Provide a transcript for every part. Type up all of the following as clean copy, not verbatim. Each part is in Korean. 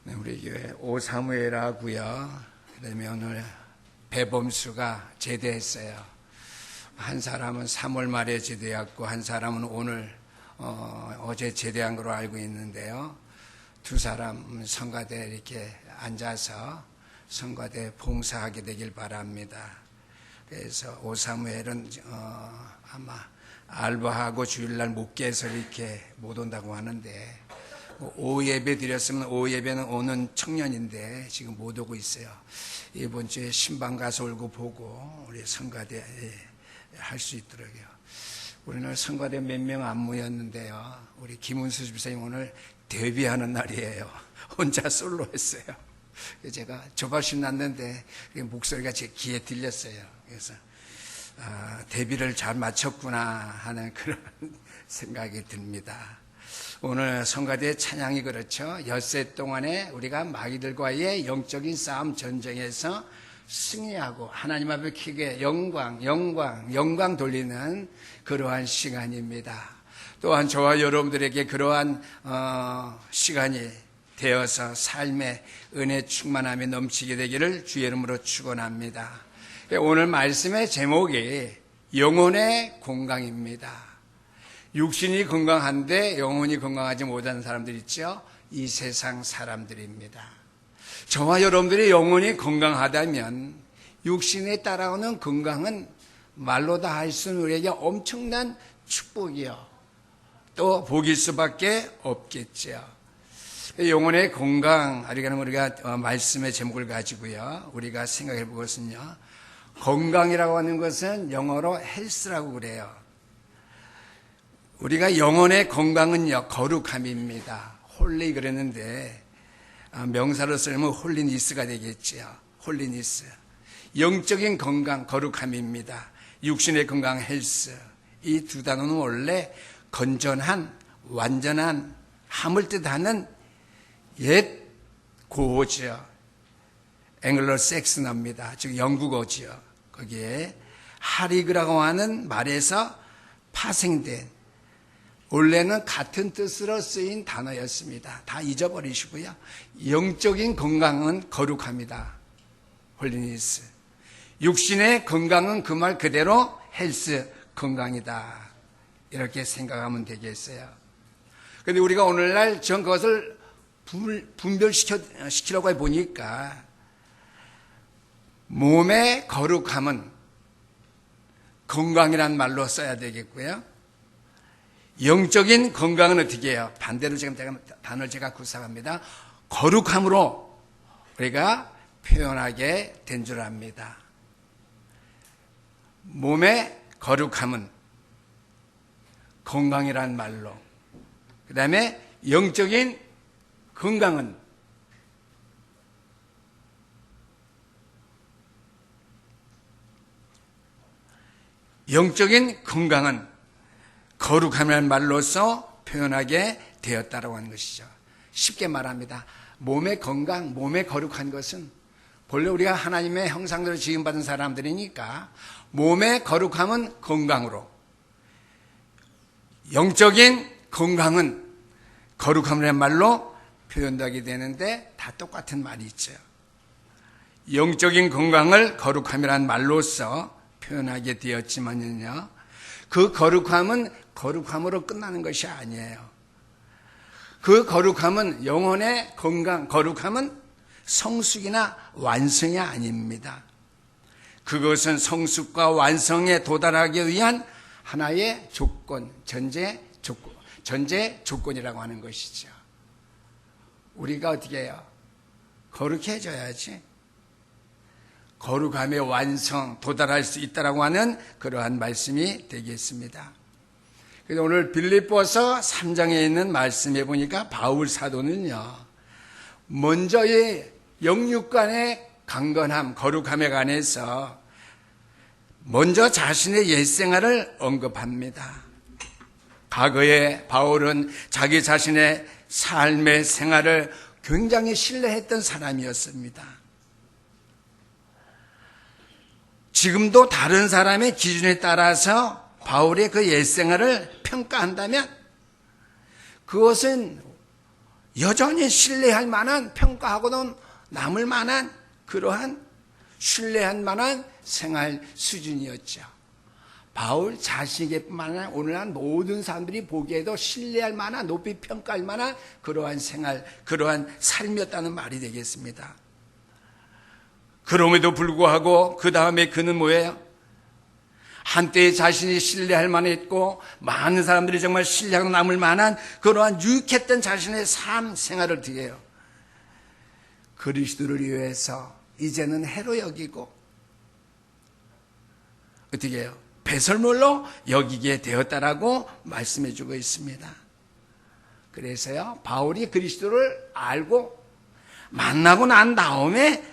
네, 우리 교회 오사무엘하고요. 그다음에 오늘 배범수가 제대했어요. 한 사람은 3월 말에 제대했고 한 사람은 오늘 어제 제대한 걸로 알고 있는데요. 두 사람 성가대 이렇게 앉아서 성가대 봉사하게 되길 바랍니다. 그래서 오사무엘은 아마 알바하고 주일날 목계에서 이렇게 못 온다고 하는데 오후 예배 드렸으면 오후 예배는 오는 청년인데 지금 못 오고 있어요. 이번 주에 신방 가서 울고 보고 우리 성가대 할 수 있도록요. 우리는 성가대 몇 명 안 모였는데요. 우리 김은수 집사님 오늘 데뷔하는 날이에요. 혼자 솔로 했어요. 제가 조바심 났는데 목소리가 제 귀에 들렸어요. 그래서 데뷔를 잘 마쳤구나 하는 그런 생각이 듭니다. 오늘 성가대의 찬양이 그렇죠. 엿새 동안에 우리가 마귀들과의 영적인 싸움 전쟁에서 승리하고 하나님 앞에 크게 영광 돌리는 그러한 시간입니다. 또한 저와 여러분들에게 그러한 시간이 되어서 삶의 은혜 충만함이 넘치게 되기를 주의 이름으로 축원합니다. 오늘 말씀의 제목이 영혼의 건강입니다. 육신이 건강한데 영혼이 건강하지 못한 사람들 있죠? 이 세상 사람들입니다. 저와 여러분들이 영혼이 건강하다면 육신에 따라오는 건강은 말로 다 할 수 없는 우리에게 엄청난 축복이요. 또 복일 수밖에 없겠죠. 영혼의 건강, 우리가 말씀의 제목을 가지고요. 우리가 생각해 보겠습니다. 건강이라고 하는 것은 영어로 헬스라고 그래요. 우리가 영혼의 건강은요, 거룩함입니다. 홀리 그랬는데, 명사로 쓰면 홀리니스가 되겠지요. 홀리니스. 영적인 건강, 거룩함입니다. 육신의 건강, 헬스. 이 두 단어는 원래 건전한, 완전한, 함을 뜻하는 옛 고어죠. 앵글로 섹스너입니다. 즉 영국어죠. 거기에 하리그라고 하는 말에서 파생된 원래는 같은 뜻으로 쓰인 단어였습니다. 다 잊어버리시고요. 영적인 건강은 거룩합니다. 홀리니스. 육신의 건강은 그 말 그대로 헬스, 건강이다. 이렇게 생각하면 되겠어요. 그런데 우리가 오늘날 전 그것을 분별시키려고 해보니까 몸의 거룩함은 건강이란 말로 써야 되겠고요. 영적인 건강은 어떻게 해요? 반대로 지금 단어를 제가 구상합니다. 거룩함으로 우리가 표현하게 된 줄 압니다. 몸의 거룩함은 건강이란 말로, 그 다음에 영적인 건강은 거룩함이라는 말로서 표현하게 되었다고 하는 것이죠. 쉽게 말합니다. 몸의 건강, 몸의 거룩한 것은 본래 우리가 하나님의 형상대로 지음받은 사람들이니까 몸의 거룩함은 건강으로, 영적인 건강은 거룩함이라는 말로 표현하게 되는데 다 똑같은 말이 있죠. 영적인 건강을 거룩함이라는 말로서 표현하게 되었지만요. 그 거룩함은 거룩함으로 끝나는 것이 아니에요. 그 거룩함은 영혼의 건강, 거룩함은 성숙이나 완성이 아닙니다. 그것은 성숙과 완성에 도달하기 위한 하나의 조건, 전제 조건이라고 하는 것이죠. 우리가 어떻게 해요? 거룩해져야지. 거룩함의 완성, 도달할 수 있다라고 하는 그러한 말씀이 되겠습니다. 그래서 오늘 빌립보서 3장에 있는 말씀에 보니까 바울 사도는요, 먼저 이 영육간의 강건함, 거룩함에 관해서 먼저 자신의 옛생활을 언급합니다. 과거에 바울은 자기 자신의 삶의 생활을 굉장히 신뢰했던 사람이었습니다. 지금도 다른 사람의 기준에 따라서 바울의 그 옛생활을 평가한다면 그것은 여전히 신뢰할 만한, 평가하고도 남을 만한 그러한 신뢰할 만한 생활 수준이었죠. 바울 자신에게뿐만 아니라 오늘날 모든 사람들이 보기에도 신뢰할 만한, 높이 평가할 만한 그러한 생활, 그러한 삶이었다는 말이 되겠습니다. 그럼에도 불구하고 그 다음에 그는 뭐예요? 한때 자신이 신뢰할 만했고 많은 사람들이 정말 신뢰하고 남을 만한 그러한 유익했던 자신의 삶 생활을 어떻게 해요? 그리스도를 위해서 이제는 해로 여기고 어떻게 해요? 배설물로 여기게 되었다라고 말씀해 주고 있습니다. 그래서요, 바울이 그리스도를 알고 만나고 난 다음에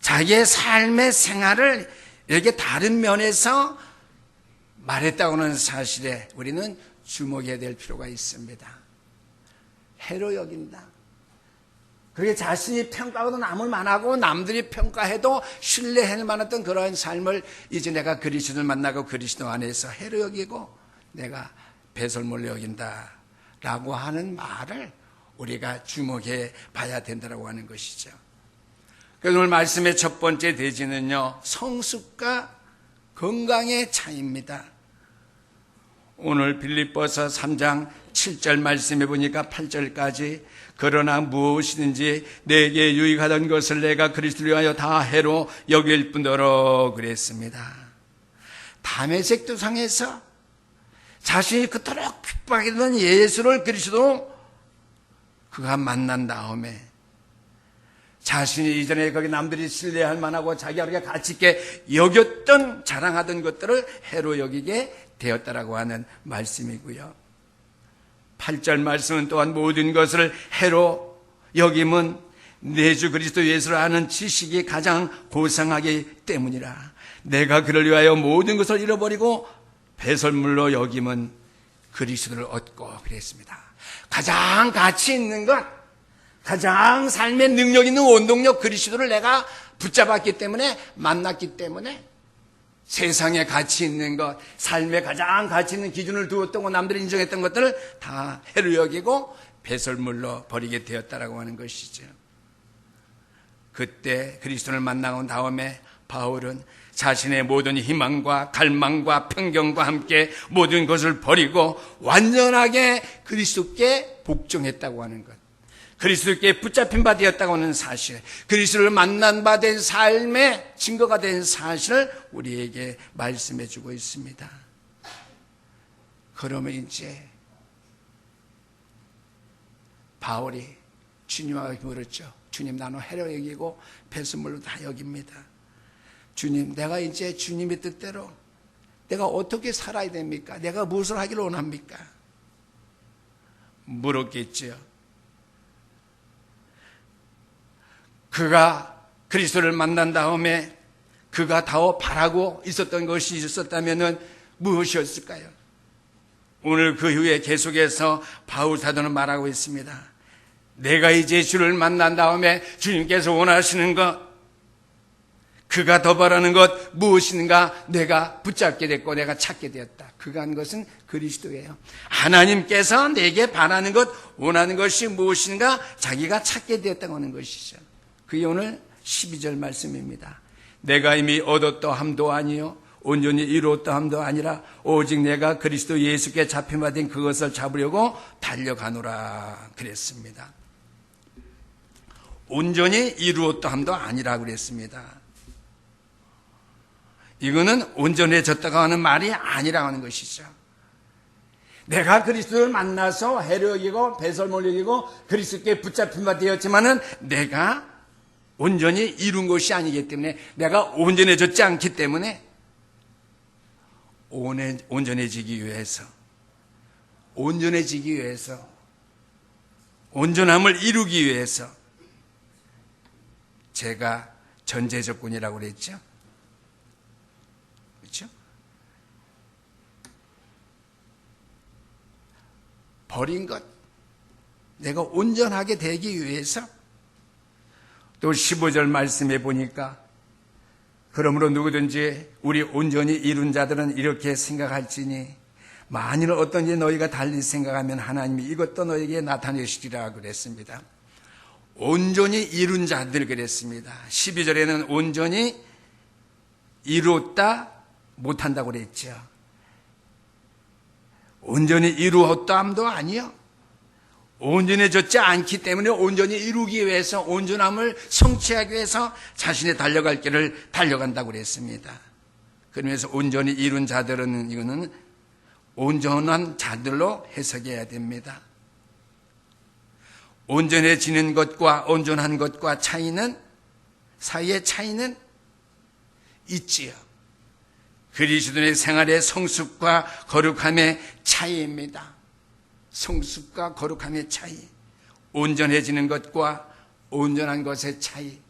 자기의 삶의 생활을 이렇게 다른 면에서 말했다고는 사실에 우리는 주목해야 될 필요가 있습니다. 해로 여긴다. 그게 자신이 평가하고도 남을 만하고 남들이 평가해도 신뢰할 만했던 그러한 삶을 이제 내가 그리스도를 만나고 그리스도 안에서 해로 여기고 내가 배설물로 여긴다 라고 하는 말을 우리가 주목해 봐야 된다고 하는 것이죠. 그래서 오늘 말씀의 첫 번째 대지는요, 성숙과 건강의 차이입니다. 오늘 빌립보서 3장 7절 말씀해 보니까 8절까지 그러나 무엇이든지 내게 유익하던 것을 내가 그리스도를 위하여 다 해로 여길 뿐더러 그랬습니다. 담에색 도상에서 자신이 그토록 핍박하게 되던 예수를 그리스도로 그가 만난 다음에 자신이 이전에 거기 남들이 신뢰할 만하고 자기가 그렇게 가치 있게 여겼던 자랑하던 것들을 해로 여기게 되었다라고 하는 말씀이고요. 8절 말씀은 또한 모든 것을 해로 여김은 내 주 그리스도 예수를 아는 지식이 가장 고상하기 때문이라. 내가 그를 위하여 모든 것을 잃어버리고 배설물로 여김은 그리스도를 얻고 그랬습니다. 가장 가치 있는 것, 가장 삶의 능력 있는 원동력 그리스도를 내가 붙잡았기 때문에, 만났기 때문에 세상에 가치 있는 것, 삶에 가장 가치 있는 기준을 두었던 것, 남들이 인정했던 것들을 다 해로 여기고 배설물로 버리게 되었다라고 하는 것이죠. 그때 그리스도를 만나고 다음에 바울은 자신의 모든 희망과 갈망과 편견과 함께 모든 것을 버리고 완전하게 그리스도께 복종했다고 하는 것, 그리스도께 붙잡힌 바 되었다고 하는 사실, 그리스도를 만난 바 된 삶의 증거가 된 사실을 우리에게 말씀해 주고 있습니다. 그러면 이제 바울이 주님하고 물었죠. 주님, 나는 해로 여기고 배설물로 다 여깁니다. 주님, 내가 이제 주님의 뜻대로 내가 어떻게 살아야 됩니까? 내가 무엇을 하기를 원합니까? 물었겠죠. 그가 그리스도를 만난 다음에 그가 더 바라고 있었던 것이 있었다면 무엇이었을까요? 오늘 그 후에 계속해서 바울 사도는 말하고 있습니다. 내가 이제 주를 만난 다음에 주님께서 원하시는 것, 그가 더 바라는 것 무엇인가 내가 붙잡게 됐고 내가 찾게 되었다. 그가 한 것은 그리스도예요. 하나님께서 내게 바라는 것, 원하는 것이 무엇인가 자기가 찾게 되었다고 하는 것이죠. 그게 오늘 12절 말씀입니다. 내가 이미 얻었다 함도 아니요 온전히 이루었다 함도 아니라 오직 내가 그리스도 예수께 잡혀받은 그것을 잡으려고 달려가노라 그랬습니다. 온전히 이루었다 함도 아니라 그랬습니다. 이거는 온전해졌다고 하는 말이 아니라고 하는 것이죠. 내가 그리스도를 만나서 해로 여기고 배설물로 여기고 그리스도께 붙잡힌 바 되었지만은 내가 온전히 이룬 것이 아니기 때문에, 내가 온전해졌지 않기 때문에 온전해지기 위해서 온전함을 이루기 위해서 제가 전제 조건이라고 그랬죠. 그렇죠? 버린 것, 내가 온전하게 되기 위해서. 또 15절 말씀해 보니까 그러므로 누구든지 우리 온전히 이룬 자들은 이렇게 생각할지니 만일 어떤 일 너희가 달리 생각하면 하나님이 이것도 너희에게 나타내시리라 그랬습니다. 온전히 이룬 자들 그랬습니다. 12절에는 온전히 이루었다 못한다고 그랬죠. 온전히 이루었다함도 아니요. 온전해졌지 않기 때문에 온전히 이루기 위해서, 온전함을 성취하기 위해서 자신의 달려갈 길을 달려간다고 그랬습니다. 그러면서 온전히 이룬 자들은, 이거는 온전한 자들로 해석해야 됩니다. 온전해지는 것과 온전한 것과 사이의 차이는 있지요. 그리스도의 생활의 성숙과 거룩함의 차이입니다. 성숙과 거룩함의 차이, 온전해지는 것과 온전한 것의 차이,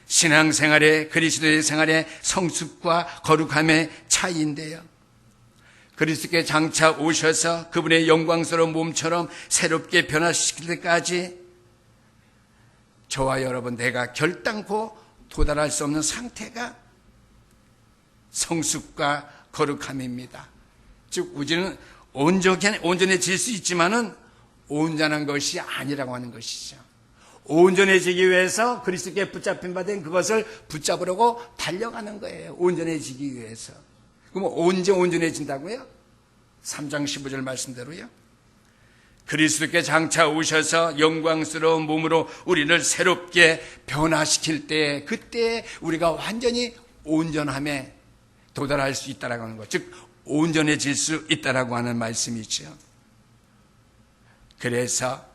신앙생활의, 그리스도의 생활의 성숙과 거룩함의 차이인데요. 그리스도께 장차 오셔서 그분의 영광스러운 몸처럼 새롭게 변화시킬 때까지 저와 여러분, 내가 결단코 도달할 수 없는 상태가 성숙과 거룩함입니다. 즉 우리는 온전해질 수 있지만은 온전한 것이 아니라고 하는 것이죠. 온전해지기 위해서 그리스도께 붙잡힌 바 된 그것을 붙잡으려고 달려가는 거예요. 온전해지기 위해서. 그럼 언제 온전해진다고요? 3장 15절 말씀대로요. 그리스도께 장차 오셔서 영광스러운 몸으로 우리를 새롭게 변화시킬 때, 그때 우리가 완전히 온전함에 도달할 수 있다라고 하는 것, 즉 온전해질 수 있다라고 하는 말씀이죠. 그래서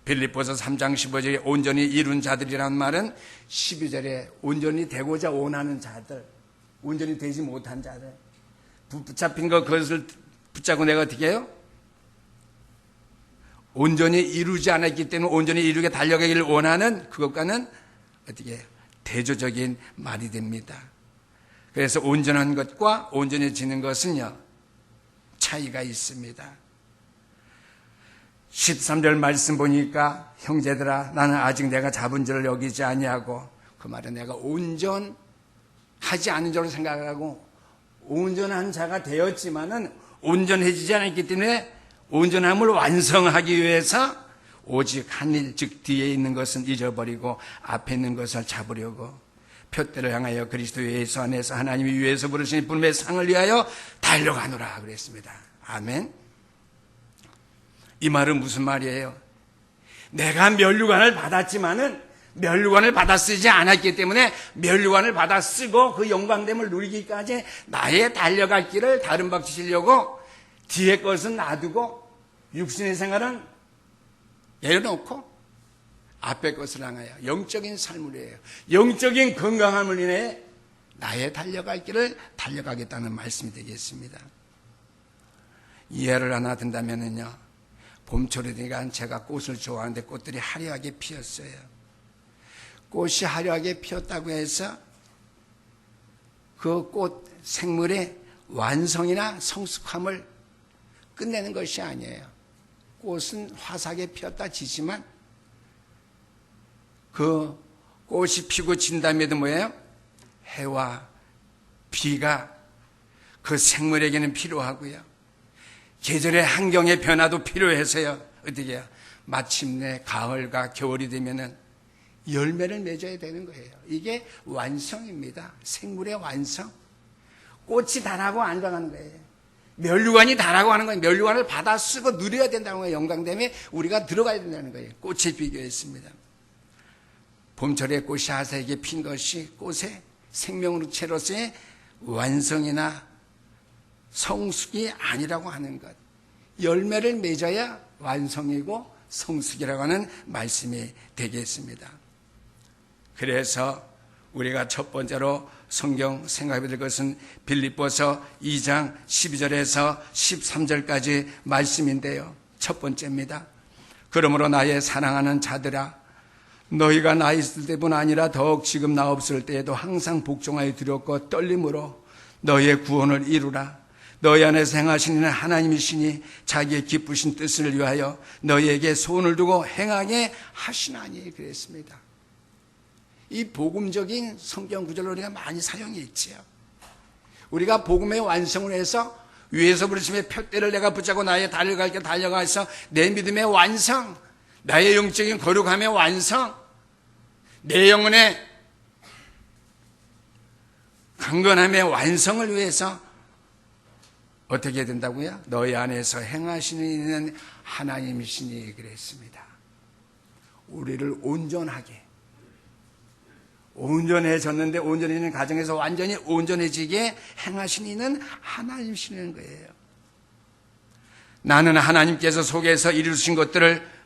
빌립보서 3장 15절에 온전히 이룬 자들이라는 말은 12절에 온전히 되고자 원하는 자들, 온전히 되지 못한 자들, 붙잡힌 것, 그것을 붙잡고 내가 어떻게 해요? 온전히 이루지 않았기 때문에 온전히 이루게 달려가기를 원하는 그것과는 어떻게 해요? 대조적인 말이 됩니다. 그래서 온전한 것과 온전해지는 것은요, 차이가 있습니다. 13절 말씀 보니까 형제들아 나는 아직 내가 잡은 줄을 여기지 아니하고, 그 말은 내가 온전하지 않은 줄로 생각하고 온전한 자가 되었지만은 온전해지지 않았기 때문에 온전함을 완성하기 위해서 오직 한 일, 즉 뒤에 있는 것은 잊어버리고 앞에 있는 것을 잡으려고 표대를 향하여 그리스도 예수 안에서 하나님이 위에서 부르신 부름의 상을 위하여 달려가노라 그랬습니다. 아멘. 이 말은 무슨 말이에요? 내가 면류관을 받았지만은 면류관을 받아 쓰지 않았기 때문에 면류관을 받아 쓰고 그 영광됨을 누리기까지 나의 달려갈 길을 다른 박 지시려고 뒤에 것은 놔두고 육신의 생활은 내려놓고 앞에 것을 향하여 영적인 삶을 위하여, 영적인 건강함을 인해 나의 달려갈 길을 달려가겠다는 말씀이 되겠습니다. 예를 하나 든다면요, 봄철이 되니까 제가 꽃을 좋아하는데 꽃들이 화려하게 피었어요. 꽃이 화려하게 피었다고 해서 그 꽃 생물의 완성이나 성숙함을 끝내는 것이 아니에요. 꽃은 화사하게 피었다 지지만 그 꽃이 피고 진 다음에도 뭐예요? 해와 비가 그 생물에게는 필요하고요. 계절의 환경의 변화도 필요해서요. 어떻게 해요? 마침내 가을과 겨울이 되면은 열매를 맺어야 되는 거예요. 이게 완성입니다. 생물의 완성. 꽃이 달하고 안 들어가는 거예요. 면류관이 달하고 하는 거예요. 면류관을 받아 쓰고 누려야 된다는 거예요. 영광됨에 우리가 들어가야 된다는 거예요. 꽃에 비교했습니다. 봄철에 꽃이 화사하게 핀 것이 꽃의 생명체로서의 완성이나 성숙이 아니라고 하는 것. 열매를 맺어야 완성이고 성숙이라고 하는 말씀이 되겠습니다. 그래서 우리가 첫 번째로 성경 생각해 볼 것은 빌립보서 2장 12절에서 13절까지 말씀인데요. 첫 번째입니다. 그러므로 나의 사랑하는 자들아, 너희가 나 있을 때뿐 아니라 더욱 지금 나 없을 때에도 항상 복종하여 두렵고 떨림으로 너희의 구원을 이루라. 너희 안에서 행하시는 하나님이시니 자기의 기쁘신 뜻을 위하여 너희에게 소원을 두고 행하게 하시나니 그랬습니다. 이 복음적인 성경 구절을 우리가 많이 사용했지요. 우리가 복음의 완성을 해서 위에서 부르심의 표대를 내가 붙잡고 나의 달려갈 길 달려가서 내 믿음의 완성, 나의 영적인 거룩함의 완성, 내 영혼의 강건함의 완성을 위해서 어떻게 해야 된다고요? 너희 안에서 행하시는 이는 하나님이시니 그랬습니다. 우리를 온전해졌는데 온전해지는 과정에서 완전히 온전해지게 행하신 이는 하나님이시는 거예요. 나는 하나님께서 속에서 이루신 것들을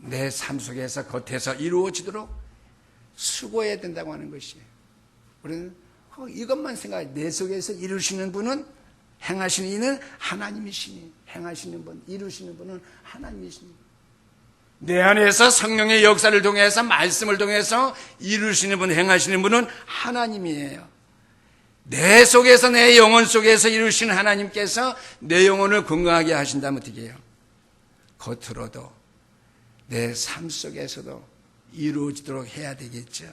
내 삶 속에서 겉에서 이루어지도록 수고해야 된다고 하는 것이에요. 우리는 이것만 생각해. 내 속에서 이루시는 분은, 행하시는 이는 하나님이시니, 행하시는 분, 이루시는 분은 하나님이시니, 내 안에서 성령의 역사를 통해서, 말씀을 통해서 이루시는 분, 행하시는 분은 하나님이에요. 내 속에서, 내 영혼 속에서 이루시는 하나님께서 내 영혼을 건강하게 하신다면 어떻게 해요? 겉으로도 내 삶 속에서도 이루어지도록 해야 되겠죠.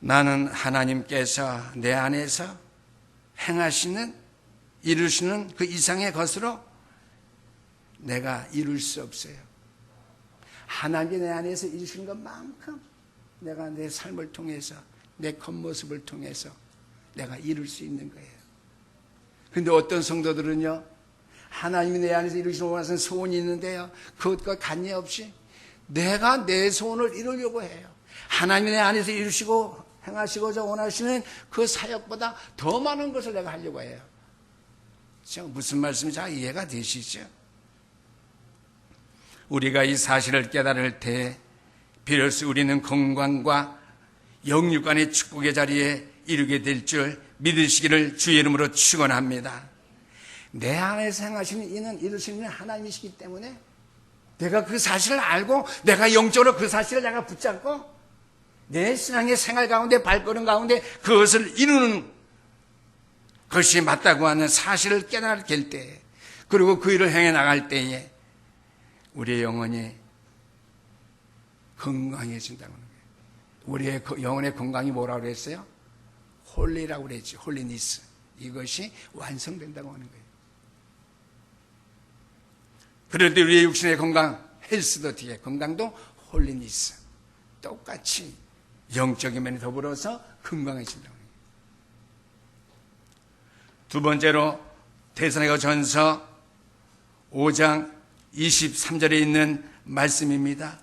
나는 하나님께서 내 안에서 행하시는, 이루시는 그 이상의 것으로 내가 이룰 수 없어요. 하나님이 내 안에서 이루시는 것만큼 내가 내 삶을 통해서, 내 겉모습을 통해서 내가 이룰 수 있는 거예요. 그런데 어떤 성도들은요, 하나님이 내 안에서 이루시는 것은 소원이 있는데요, 그것과 관계없이 내가 내 소원을 이루려고 해요. 하나님이 내 안에서 이루시고 행하시고자 원하시는 그 사역보다 더 많은 것을 내가 하려고 해요. 무슨 말씀인지 잘 이해가 되시죠? 우리가 이 사실을 깨달을 때 비로소 우리는 건강과 영육간의 축복의 자리에 이르게 될 줄 믿으시기를 주의 이름으로 축원합니다. 내 안에서 행하시는 이는 이루시는 하나님이시기 때문에 내가 그 사실을 알고 내가 영적으로 그 사실을 내가 붙잡고 내 신앙의 생활 가운데, 발걸음 가운데 그것을 이루는 것이 맞다고 하는 사실을 깨닫게 때, 그리고 그 일을 행해 나갈 때에 우리의 영혼이 건강해진다는 거예요. 우리의 영혼의 건강이 뭐라고 그랬어요? 홀리라고 그랬지. 홀리니스. 이것이 완성된다고 하는 거예요. 그런데 우리의 육신의 건강, 헬스도 어떻게 해? 건강도 홀리니스. 똑같이 영적인 면에 더불어서 건강해진다고 해요. 두 번째로 데살로니가전서 5장 23절에 있는 말씀입니다.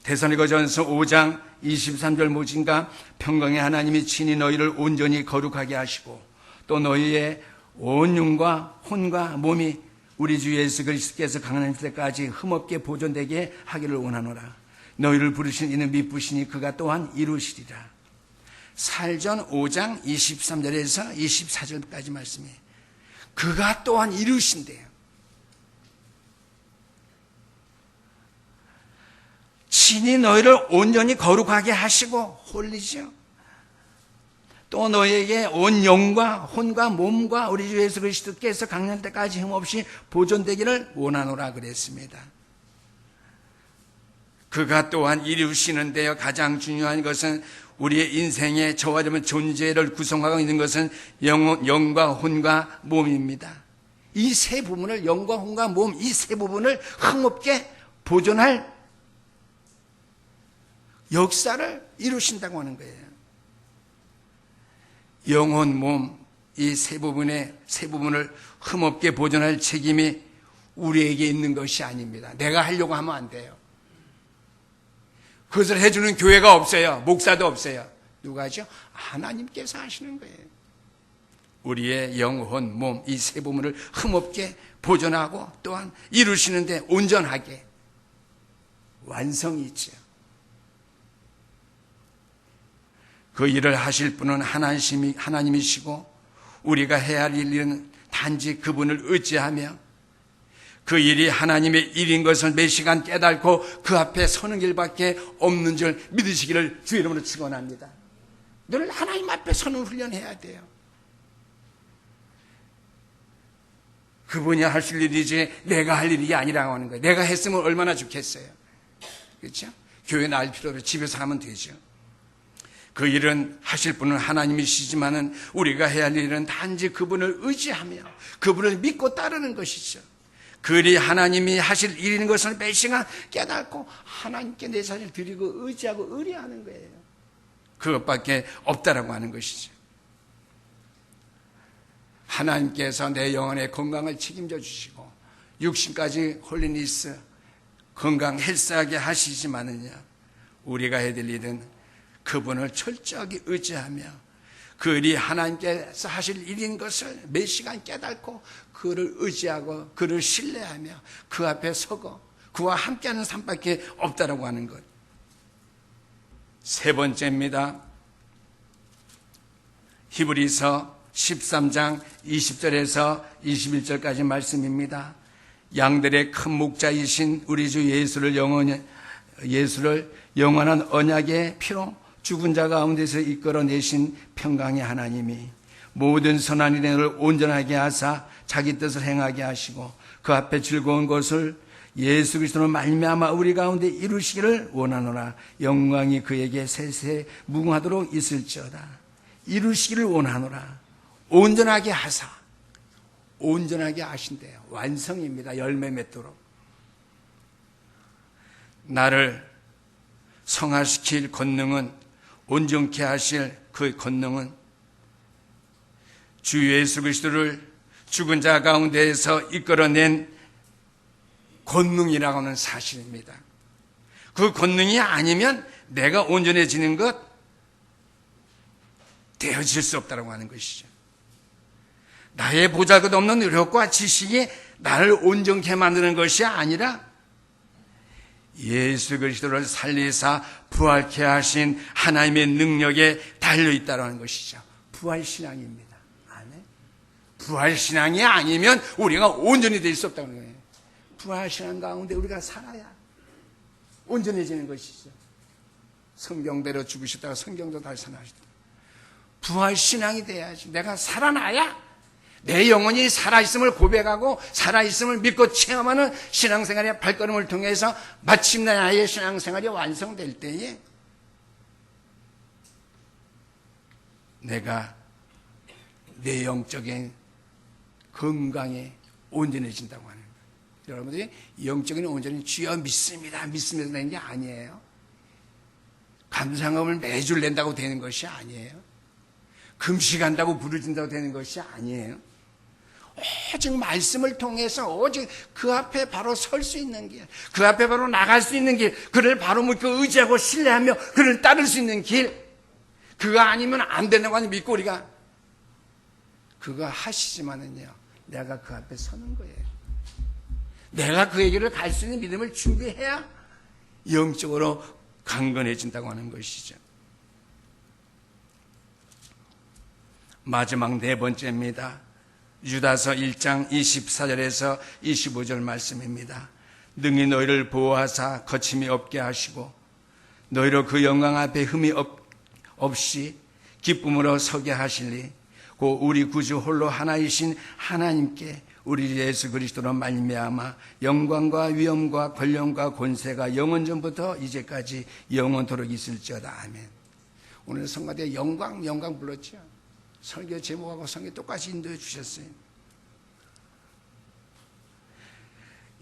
데살로니가전서 5장 23절 무엇인가? 평강의 하나님이 친히 너희를 온전히 거룩하게 하시고 또 너희의 온 영과 혼과 몸이 우리 주 예수 그리스도께서 강림하실 때까지 흠없게 보존되게 하기를 원하노라. 너희를 부르신 이는 미쁘시니 그가 또한 이루시리라. 사일전 5장 23절에서 24절까지 말씀이에요. 그가 또한 이루신대요. 친히 너희를 온전히 거룩하게 하시고 홀리죠. 또 너희에게 온 영과 혼과 몸과 우리 주 예수 그리스도께서 강림할 때까지 흠없이 보존되기를 원하노라 그랬습니다. 그가 또한 이루시는데요, 가장 중요한 것은 우리의 인생의 저와 여러분 존재를 구성하고 있는 것은 영과 혼과 몸입니다. 이 세 부분을, 영과 혼과 몸, 이 세 부분을 흠없게 보존할 역사를 이루신다고 하는 거예요. 영혼, 몸, 이 세 부분을 흠없게 보존할 책임이 우리에게 있는 것이 아닙니다. 내가 하려고 하면 안 돼요. 그것을 해주는 교회가 없어요. 목사도 없어요. 누가 하죠? 하나님께서 하시는 거예요. 우리의 영혼, 몸, 이 세 부분을 흠없게 보존하고 또한 이루시는데 온전하게 완성이 있죠. 그 일을 하실 분은 하나님이시고 우리가 해야 할 일은 단지 그분을 의지하며 그 일이 하나님의 일인 것을 매 시간 깨닫고 그 앞에 서는 길밖에 없는 줄 믿으시기를 주 이름으로 축원합니다. 늘 하나님 앞에 서는 훈련해야 돼요. 그분이 하실 일이지 내가 할 일이 아니라고 하는 거예요. 내가 했으면 얼마나 좋겠어요. 그렇죠? 교회 나올 필요 없이 집에서 하면 되죠. 그 일은 하실 분은 하나님이시지만은 우리가 해야 할 일은 단지 그분을 의지하며 그분을 믿고 따르는 것이죠. 그 일이 하나님이 하실 일인 것을 매 시간 깨닫고 하나님께 내 자신을 드리고 의지하고 의뢰하는 거예요. 그것밖에 없다라고 하는 것이죠. 하나님께서 내 영혼의 건강을 책임져 주시고 육신까지 홀리니스 건강 헬스하게 하시지만은요, 우리가 해야 될 일은 그분을 철저하게 의지하며 그 일이 하나님께서 하실 일인 것을 매 시간 깨닫고 그를 의지하고 그를 신뢰하며 그 앞에 서고 그와 함께하는 삶밖에 없다라고 하는 것. 세 번째입니다. 히브리서 13장 20절에서 21절까지 말씀입니다. 양들의 큰 목자이신 우리 주 예수를 영원한 언약의 피로 죽은 자 가운데서 이끌어내신 평강의 하나님이 모든 선한 일을 온전하게 하사 자기 뜻을 행하게 하시고 그 앞에 즐거운 것을 예수 그리스도로 말미암아 우리 가운데 이루시기를 원하노라. 영광이 그에게 세세 무궁하도록 있을지어다. 이루시기를 원하노라. 온전하게 하사, 온전하게 하신대요. 완성입니다. 열매 맺도록. 나를 성화시킬 권능은, 온전케 하실 그 권능은 주 예수 그리스도를 죽은 자 가운데에서 이끌어낸 권능이라고 하는 사실입니다. 그 권능이 아니면 내가 온전해지는 것 되어질 수 없다고 하는 것이죠. 나의 보잘것없는 노력과 지식이 나를 온전케 만드는 것이 아니라 예수 그리스도를 살리사 부활케 하신 하나님의 능력에 달려있다는 것이죠. 부활신앙입니다. 아멘. 부활신앙이 아니면 우리가 온전히 될 수 없다는 거예요. 부활신앙 가운데 우리가 살아야 온전해지는 것이죠. 성경대로 죽으셨다가 성경도 다시 살아나시다. 부활신앙이 돼야지. 내가 살아나야 내 영혼이 살아있음을 고백하고 살아있음을 믿고 체험하는 신앙생활의 발걸음을 통해서 마침내 나의 신앙생활이 완성될 때에 내가 내 영적인 건강에 온전해진다고 하는 거예요. 여러분들이 영적인 온전히 주여 믿습니다. 믿습니다. 되는 게 아니에요. 감상음을 매주 낸다고 되는 것이 아니에요. 금식한다고 부르진다고 되는 것이 아니에요. 오직 말씀을 통해서 오직 그 앞에 바로 설 수 있는 길, 그 앞에 바로 나갈 수 있는 길, 그를 바로 믿고 의지하고 신뢰하며 그를 따를 수 있는 길, 그거 아니면 안 된다고 하는 믿고 우리가 그거 하시지만은요, 내가 그 앞에 서는 거예요. 내가 그의 길을 갈 수 있는 믿음을 준비해야 영적으로 강건해진다고 하는 것이죠. 마지막 네 번째입니다. 유다서 1장 24절에서 25절 말씀입니다. 능히 너희를 보호하사 거침이 없게 하시고 너희로 그 영광 앞에 흠이 없이 기쁨으로 서게 하시리. 고 우리 구주 홀로 하나이신 하나님께 우리 예수 그리스도로 말미암아 영광과 위엄과 권력과 권세가 영원전부터 이제까지 영원토록 있을지어다. 아멘. 오늘 성가대 영광 불렀죠. 설교 제목하고 성경 똑같이 인도해 주셨어요.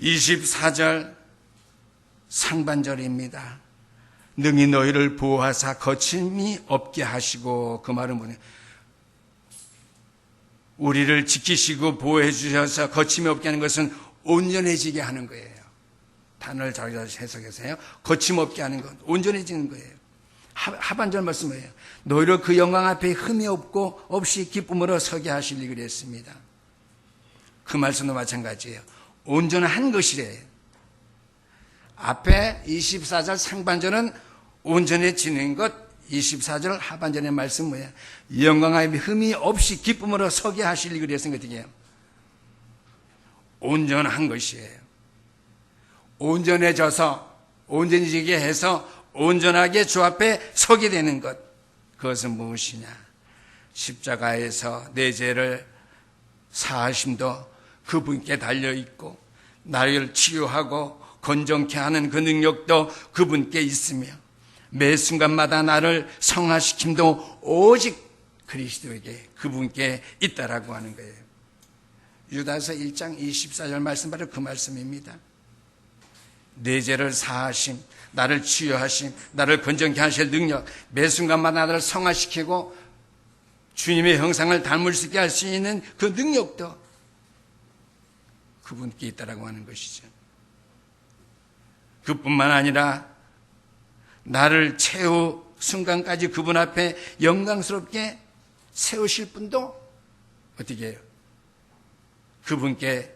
24절 상반절입니다. 능히 너희를 보호하사 거침이 없게 하시고, 그 말은 뭐냐, 우리를 지키시고 보호해 주셔서 거침이 없게 하는 것은 온전해지게 하는 거예요. 단어를 잘 해석해서요. 거침없게 하는 것, 온전해지는 거예요. 하반절 말씀이에요. 너희를 그 영광 앞에 흠이 없이 기쁨으로 서게 하시리 그랬습니다. 그 말씀도 마찬가지예요. 온전한 것이래요. 앞에 24절 상반절은 온전해지는 것, 24절 하반절의 말씀은 뭐예요? 영광 앞에 흠이 없이 기쁨으로 서게 하시리 그랬으니까 어떻게 온전한 것이에요. 온전해져서 온전해지게 해서 온전하게 주 앞에 서게 되는 것, 그것은 무엇이냐? 십자가에서 내 죄를 사하심도 그분께 달려있고 나를 치유하고 건정케 하는 그 능력도 그분께 있으며 매 순간마다 나를 성화시킴도 오직 그리스도에게 그분께 있다라고 하는 거예요. 유다서 1장 24절 말씀 바로 그 말씀입니다. 내 죄를 사하심, 나를 치유하심, 나를 건정케 하실 능력, 매 순간마다 나를 성화시키고 주님의 형상을 닮을 수 있게 할 수 있는 그 능력도 그분께 있다라고 하는 것이죠. 그뿐만 아니라 나를 최후 순간까지 그분 앞에 영광스럽게 세우실 분도 어떻게 해요? 그분께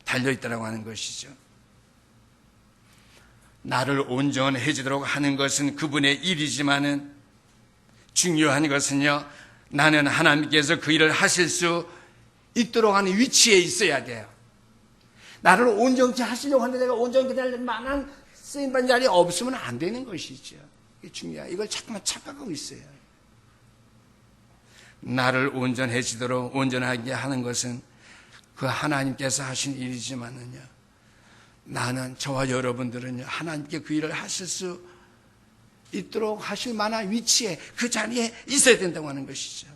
달려있다라고 하는 것이죠. 나를 온전해지도록 하는 것은 그분의 일이지만은 중요한 것은요, 나는 하나님께서 그 일을 하실 수 있도록 하는 위치에 있어야 돼요. 나를 온전케 하시려고 하는데 내가 온전케 될 만한 쓰임받는 자리에 없으면 안 되는 것이죠. 이게 중요해요. 이걸 자꾸만 착각하고 있어요. 나를 온전해지도록 온전하게 하는 것은 그 하나님께서 하신 일이지만은요, 나는, 저와 여러분들은요, 하나님께 그 일을 하실 수 있도록 하실 만한 위치에, 그 자리에 있어야 된다고 하는 것이죠.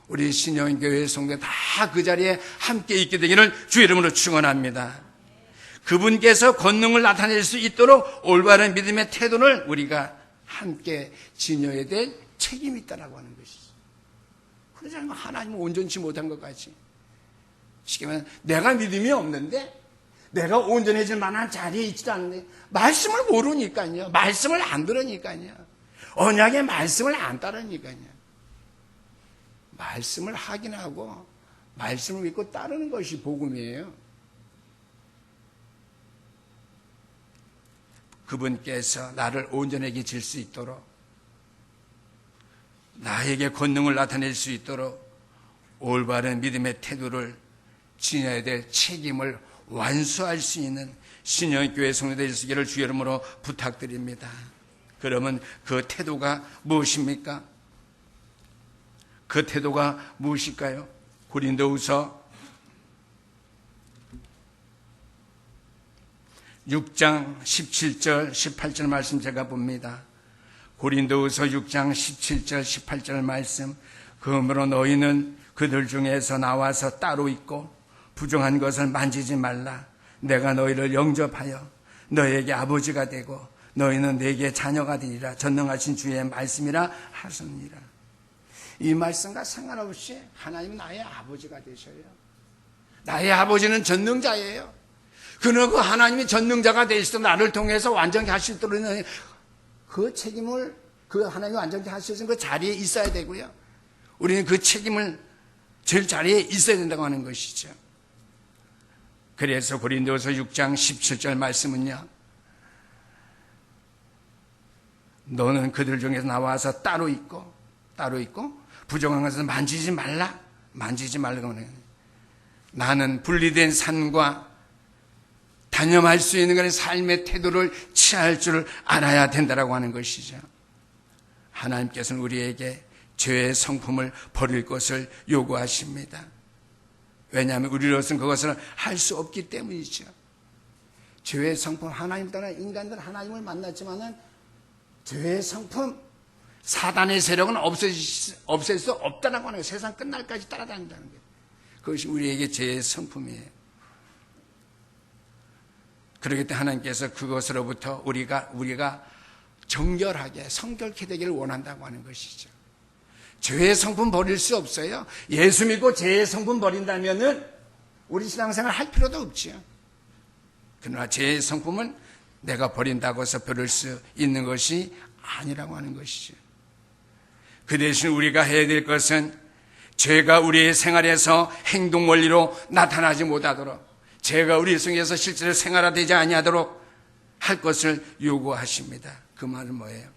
우리 신영교회 성도 다 그 자리에 함께 있게 되기를 주 이름으로 축원합니다. 그분께서 권능을 나타낼 수 있도록 올바른 믿음의 태도를 우리가 함께 지녀야 될 책임이 있다라고 하는 것이죠. 그러지 않으면 하나님은 온전치 못한 것까지. 쉽게 말하면 내가 믿음이 없는데, 내가 온전해질 만한 자리에 있지도 않는데, 말씀을 모르니까요. 말씀을 안 들으니까요. 언약의 말씀을 안 따르니까요. 말씀을 확인하고 말씀을 믿고 따르는 것이 복음이에요. 그분께서 나를 온전하게 질 수 있도록, 나에게 권능을 나타낼 수 있도록 올바른 믿음의 태도를 지녀야 될 책임을 완수할 수 있는 신영교회 성도들 되시기를 주 이름으로 부탁드립니다. 그러면 그 태도가 무엇입니까? 그 태도가 무엇일까요? 고린도후서 6장 17절 18절 말씀 제가 봅니다. 고린도후서 6장 17절 18절 말씀. 그러므로 너희는 그들 중에서 나와서 따로 있고 부정한 것을 만지지 말라. 내가 너희를 영접하여 너희에게 아버지가 되고 너희는 내게 자녀가 되리라. 전능하신 주의 말씀이라 하셨느니라. 이 말씀과 상관없이 하나님은 나의 아버지가 되셔요. 나의 아버지는 전능자예요. 그는 그 하나님이 전능자가 되시도록 나를 통해서 완전히 하시도록 그 책임을, 그 하나님이 완전히 하시는 그 자리에 있어야 되고요. 우리는 그 책임을 질 자리에 있어야 된다고 하는 것이죠. 그래서 고린도서 6장 17절 말씀은요, 너는 그들 중에서 나와서 따로 있고 부정한 것은 만지지 말라고 하는 거예요. 나는 분리된 산과 단념할 수 있는 그런 삶의 태도를 취할 줄 알아야 된다고 하는 것이죠. 하나님께서는 우리에게 죄의 성품을 버릴 것을 요구하십니다. 왜냐하면 우리로서는 그것을 할 수 없기 때문이죠. 죄의 성품, 하나님 떠난 인간들은 하나님을 만났지만은 죄의 성품, 사단의 세력은 없앨 수 없다라고 하는 거예요. 세상 끝날까지 따라다닌다는 거예요. 그것이 우리에게 죄의 성품이에요. 그렇기 때문에 하나님께서 그것으로부터 우리가 정결하게 성결케 되기를 원한다고 하는 것이죠. 죄의 성품 버릴 수 없어요. 예수 믿고 죄의 성품 버린다면은 우리 신앙생활 할 필요도 없지요. 그러나 죄의 성품은 내가 버린다고 해서 버릴 수 있는 것이 아니라고 하는 것이죠. 그 대신 우리가 해야 될 것은 죄가 우리의 생활에서 행동 원리로 나타나지 못하도록, 죄가 우리 속에서 실제로 생활화되지 아니하도록 할 것을 요구하십니다. 그 말은 뭐예요?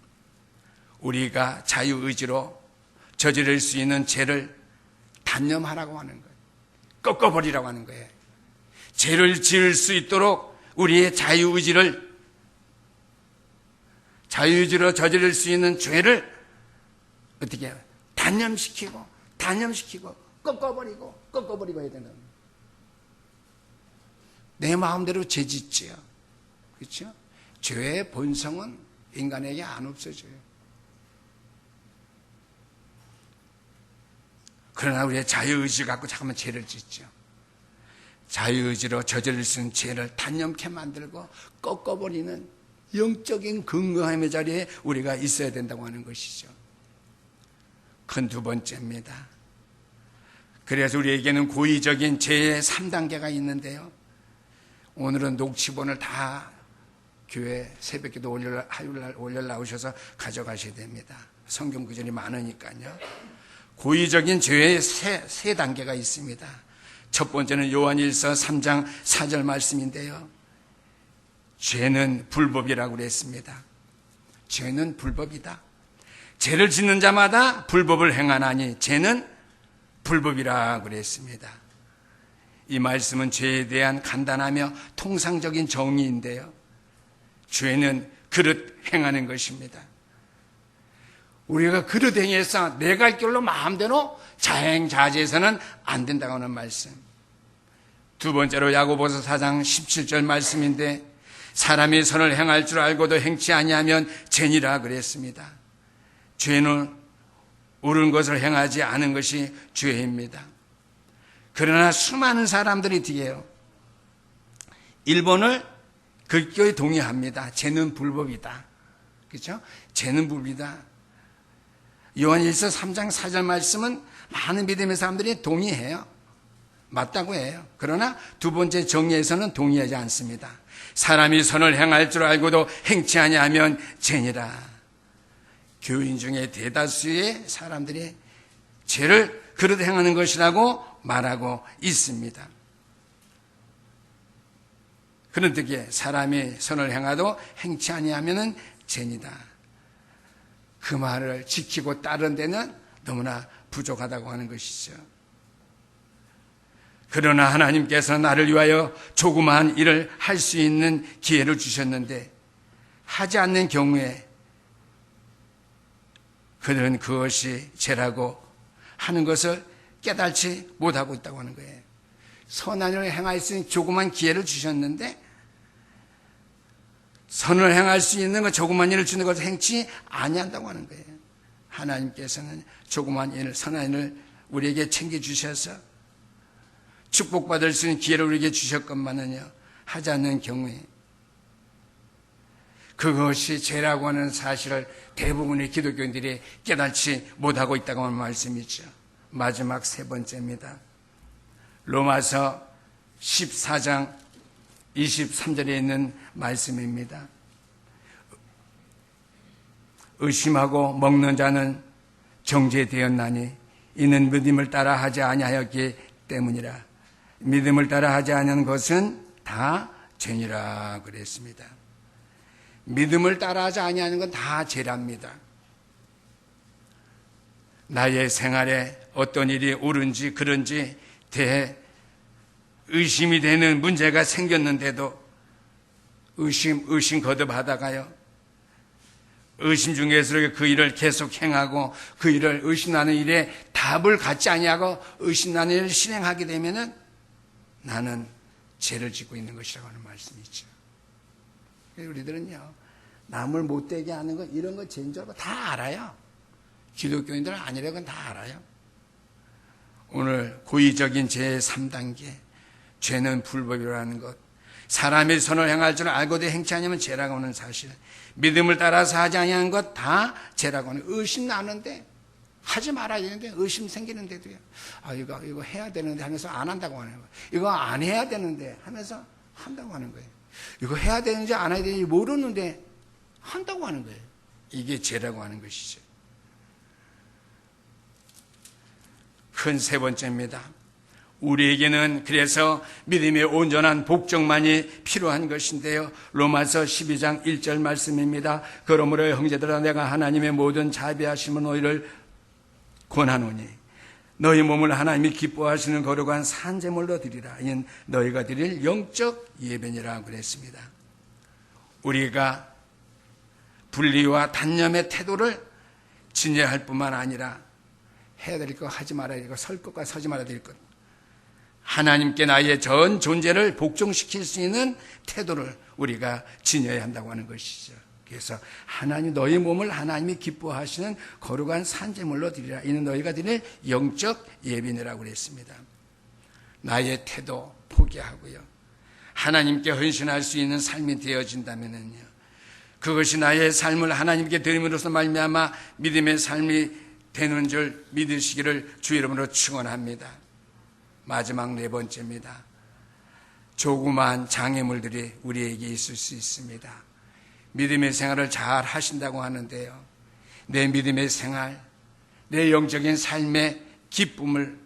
우리가 자유의지로 저지를 수 있는 죄를 단념하라고 하는 거예요. 꺾어버리라고 하는 거예요. 죄를 지을 수 있도록 우리의 자유의지로 저지를 수 있는 죄를 어떻게 해요? 단념시키고 꺾어버리고 해야 되는 거예요. 내 마음대로 죄 짓지요. 그렇죠? 죄의 본성은 인간에게 안 없어져요. 그러나 우리의 자유의지 갖고 잠깐만 죄를 짓죠. 자유의지로 저지를 수 있는 죄를 단념케 만들고 꺾어버리는 영적인 건강함의 자리에 우리가 있어야 된다고 하는 것이죠. 큰 두 번째입니다. 그래서 우리에게는 고의적인 죄의 3단계가 있는데요. 오늘은 녹취본을 다 교회 새벽기도 화요일날 올려 나오셔서 가져가셔야 됩니다. 성경 구절이 많으니까요. 고의적인 죄의 세 단계가 있습니다. 첫 번째는 요한일서 3장 4절 말씀인데요. 죄는 불법이라고 그랬습니다. 죄는 불법이다. 죄를 짓는 자마다 불법을 행하나니 죄는 불법이라 그랬습니다. 이 말씀은 죄에 대한 간단하며 통상적인 정의인데요. 죄는 그릇 행하는 것입니다. 우리가 그릇 행해서 내 갈 길로 마음대로 자행자제해서는 안 된다고 하는 말씀. 두 번째로 야고보서 4장 17절 말씀인데 사람이 선을 행할 줄 알고도 행치 아니하면 죄니라 그랬습니다. 죄는 옳은 것을 행하지 않은 것이 죄입니다. 그러나 수많은 사람들이 뒤에요. 1번을 극교에 동의합니다. 죄는 불법이다. 그렇죠? 죄는 불법이다. 요한일서 3장 4절 말씀은 많은 믿음의 사람들이 동의해요. 맞다고 해요. 그러나 두 번째 정의에서는 동의하지 않습니다. 사람이 선을 행할 줄 알고도 행치 아니하면 죄니라. 교인 중에 대다수의 사람들이 죄를 그릇 행하는 것이라고 말하고 있습니다. 그런데 사람이 선을 행하도 행치 아니하면 죄니다. 그 말을 지키고 따른 데는 너무나 부족하다고 하는 것이죠. 그러나 하나님께서 나를 위하여 조그마한 일을 할 수 있는 기회를 주셨는데 하지 않는 경우에 그들은 그것이 죄라고 하는 것을 깨달지 못하고 있다고 하는 거예요. 선한 일을 행할 수 있는 조그만 기회를 주셨는데 선을 행할 수 있는 그 조그만 일을 주는 것을 행치 아니한다고 하는 거예요. 하나님께서는 조그만 일, 선한 일을 우리에게 챙겨주셔서 축복받을 수 있는 기회를 우리에게 주셨건만은요, 하지 않는 경우에 그것이 죄라고 하는 사실을 대부분의 기독교인들이 깨닫지 못하고 있다고 하는 말씀이죠. 마지막 세 번째입니다. 로마서 14장 23절에 있는 말씀입니다. 의심하고 먹는 자는 정죄되었나니 이는 믿음을 따라 하지 아니하였기 때문이라. 믿음을 따라 하지 아니하는 것은 다 죄니라 그랬습니다. 믿음을 따라하지 아니하는 건 다 죄랍니다. 나의 생활에 어떤 일이 옳은지 그런지 대해 의심이 되는 문제가 생겼는데도 의심 거듭하다가요, 의심 중에서 그 일을 계속 행하고 그 일을 의심나는 일에 답을 갖지 아니하고 의심나는 일을 실행하게 되면은 나는 죄를 짓고 있는 것이라고 하는 말씀이죠. 우리들은요, 남을 못되게 하는 것, 이런 거 죄인 줄 알고 다 알아요. 기독교인들은 아니라는 건 다 알아요. 오늘 고의적인 죄의 3단계, 죄는 불법이라는 것, 사람이 선을 행할 줄 알고도 행치 아니하면 죄라고 하는 사실, 믿음을 따라서 하지 아니하는 것 다 죄라고 하는, 의심 나는데 하지 말아야 되는데 의심 생기는데도요, 이거 해야 되는데 하면서 안 한다고 하는 거예요. 이거 안 해야 되는데 하면서 한다고 하는 거예요. 이거 해야 되는지 안 해야 되는지 모르는데 한다고 하는 거예요. 이게 죄라고 하는 것이죠. 큰 세 번째입니다. 우리에게는 그래서 믿음의 온전한 복종만이 필요한 것인데요. 로마서 12장 1절 말씀입니다. 그러므로 형제들아, 내가 하나님의 모든 자비하심은 너희를 권하노니 너희 몸을 하나님이 기뻐하시는 거룩한 산제물로 드리라. 이는 너희가 드릴 영적 예배니라 그랬습니다. 우리가 분리와 단념의 태도를 진여할 뿐만 아니라 해야 될 것, 하지 말아야 될 것, 설 것과 서지 말아야 될 것, 하나님께 나의 전 존재를 복종시킬 수 있는 태도를 우리가 지녀야 한다고 하는 것이죠. 그래서 하나님 너희 몸을 하나님이 기뻐하시는 거룩한 산제물로 드리라. 이는 너희가 드릴 영적 예비니라고 그랬습니다. 나의 태도 포기하고요. 하나님께 헌신할 수 있는 삶이 되어진다면요. 그것이 나의 삶을 하나님께 드림으로써 말미암아 믿음의 삶이 되는 줄 믿으시기를 주 이름으로 축원합니다. 마지막 네 번째입니다. 조그마한 장애물들이 우리에게 있을 수 있습니다. 믿음의 생활을 잘 하신다고 하는데요. 내 믿음의 생활, 내 영적인 삶의 기쁨을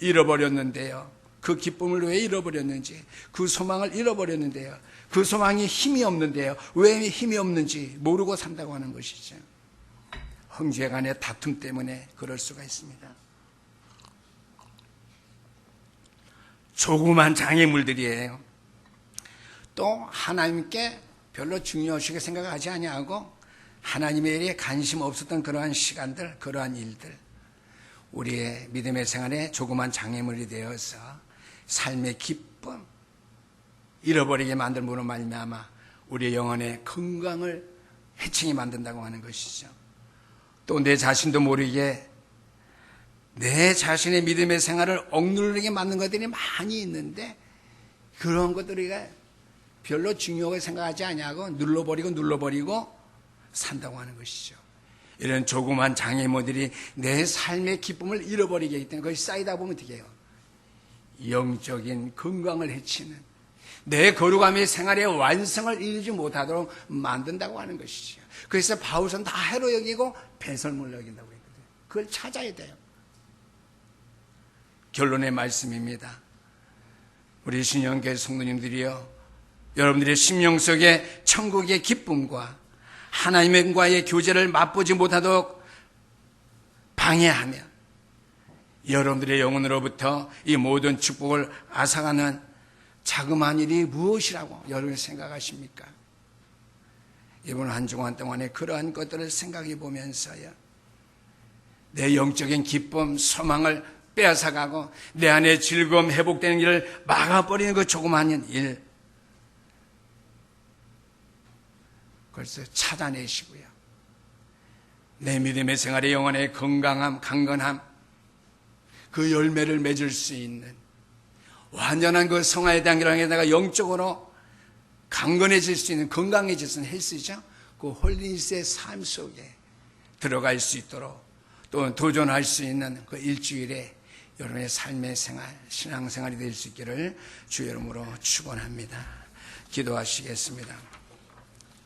잃어버렸는데요. 그 기쁨을 왜 잃어버렸는지, 그 소망을 잃어버렸는데요. 그 소망이 힘이 없는데요. 왜 힘이 없는지 모르고 산다고 하는 것이죠. 형제 간의 다툼 때문에 그럴 수가 있습니다. 조그만 장애물들이에요. 또 하나님께 별로 중요하시게 생각하지 아니하고 하나님의 일에 관심 없었던 그러한 시간들, 그러한 일들, 우리의 믿음의 생활에 조그만 장애물이 되어서 삶의 기쁨 잃어버리게 만들므로 말미암아 우리의 영혼의 건강을 해치게 만든다고 하는 것이죠. 또 내 자신도 모르게 내 자신의 믿음의 생활을 억누르게 만든 것들이 많이 있는데 그런 것들이 별로 중요하게 생각하지 아니하고 눌러버리고 산다고 하는 것이죠. 이런 조그만 장애물들이 내 삶의 기쁨을 잃어버리게 하기 때문에 그것이 쌓이다 보면 어떻게 해요? 영적인 건강을 해치는 내 거룩함의 생활의 완성을 이루지 못하도록 만든다고 하는 것이죠. 그래서 바울은 다 해로 여기고 배설물로 여긴다고 했거든요. 그걸 찾아야 돼요. 결론의 말씀입니다. 우리 신영교회 성도님들이요, 여러분들의 심령 속에 천국의 기쁨과 하나님과의 교제를 맛보지 못하도록 방해하며 여러분들의 영혼으로부터 이 모든 축복을 앗아가는 자그마한 일이 무엇이라고 여러분이 생각하십니까? 이번 한 주간 동안에 그러한 것들을 생각해 보면서요, 내 영적인 기쁨, 소망을 빼앗아가고 내 안에 즐거움, 회복되는 일을 막아버리는 그 조그마한 일, 그래서 찾아내시고요. 내 믿음의 생활의 영혼의 건강함, 강건함, 그 열매를 맺을 수 있는 완전한 그 성화에 대한 기량에다가 영적으로 강건해질 수 있는, 건강해질 수 있는 헬스죠. 그 홀리니스의 삶 속에 들어갈 수 있도록 또 도전할 수 있는 그 일주일에 여러분의 삶의 생활, 신앙생활이 될 수 있기를 주 이름으로 축원합니다. 기도하시겠습니다.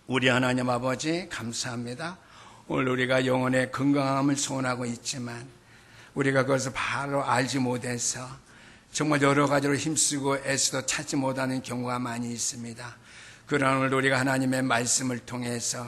우리 하나님 아버지 감사합니다. 오늘 우리가 영혼의 건강함을 소원하고 있지만 우리가 그것을 바로 알지 못해서 정말 여러 가지로 힘쓰고 애써도 찾지 못하는 경우가 많이 있습니다. 그러나 오늘 우리가 하나님의 말씀을 통해서